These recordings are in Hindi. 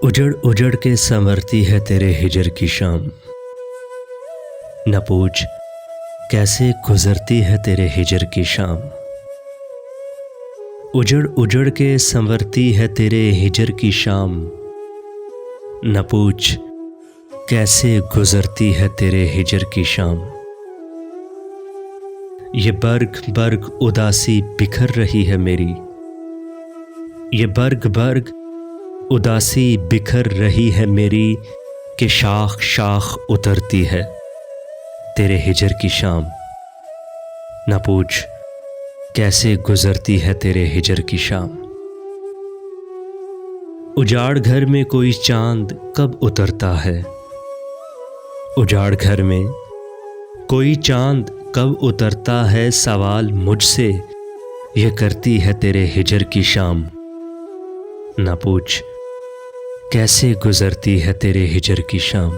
उजड़ उजड़ के संवरती है तेरे हिजर की शाम। न पूछ कैसे गुजरती है तेरे हिजर की शाम। उजड़ उजड़ के संवरती है तेरे हिजर की शाम। न पूछ कैसे गुजरती है तेरे हिजर की शाम। ये बर्ग बर्ग उदासी बिखर रही है मेरी। ये बर्ग बर्ग उदासी बिखर रही है मेरी कि शाख शाख उतरती है तेरे हिजर की शाम। न पूछ कैसे गुजरती है तेरे हिजर की शाम। उजाड़ घर में कोई चांद कब उतरता है। उजाड़ घर में कोई चांद कब उतरता है, सवाल मुझसे ये करती है तेरे हिजर की शाम। न पूछ कैसे गुजरती है तेरे हिजर की शाम।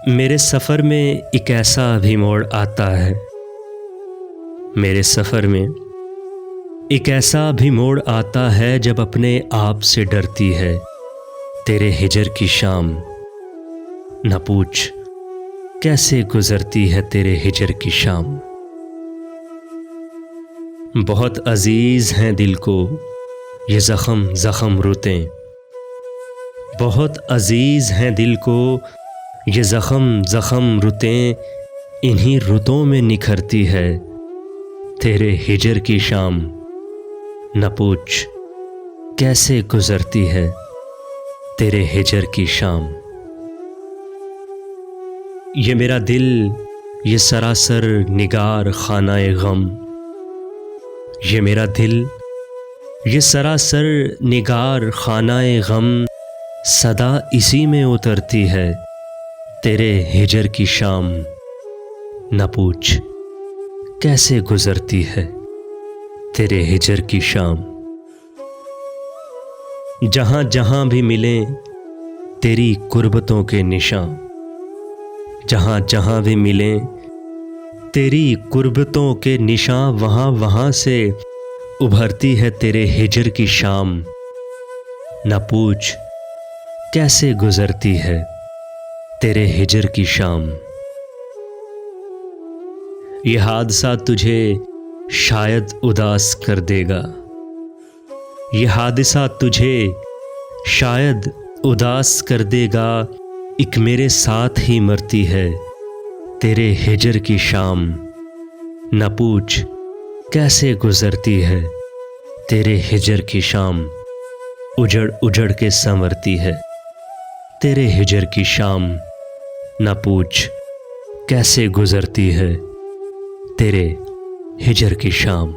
मेरे सफ़र में एक ऐसा भी मोड़ आता है। मेरे सफ़र में एक ऐसा भी मोड़ आता है जब अपने आप से डरती है तेरे हिजर की शाम। न पूछ कैसे गुजरती है तेरे हिजर की शाम। बहुत अजीज हैं दिल को ये ज़ख़म ज़ख़म रुतें। बहुत अजीज हैं दिल को ये ज़ख़म ज़ख़म रुतें। इन्हीं रुतों में निखरती है तेरे हिजर की शाम। न पूछ कैसे गुजरती है तेरे हिजर की शाम। ये मेरा दिल ये सरासर निगार खानाए गम। ये मेरा दिल ये सरासर निगार खानाए गम सदा इसी में उतरती है तेरे हिजर की शाम। न पूछ कैसे गुजरती है तेरे हिजर की शाम। जहाँ जहाँ भी मिले तेरी कुर्बतों के निशान। जहाँ जहाँ भी मिले तेरी कुर्बतों के निशान, वहाँ वहाँ से उभरती है तेरे हिजर की शाम। न पूछ कैसे गुजरती है तेरे हिजर की शाम। ये हादसा तुझे शायद उदास कर देगा। ये हादसा तुझे शायद उदास कर देगा। एक मेरे साथ ही मरती है तेरे हिजर की शाम। न पूछ कैसे गुजरती है तेरे हिजर की शाम। उजड़ उजड़ के संवरती है तेरे हिजर की शाम। न पूछ कैसे गुजरती है तेरे हिजर की शाम।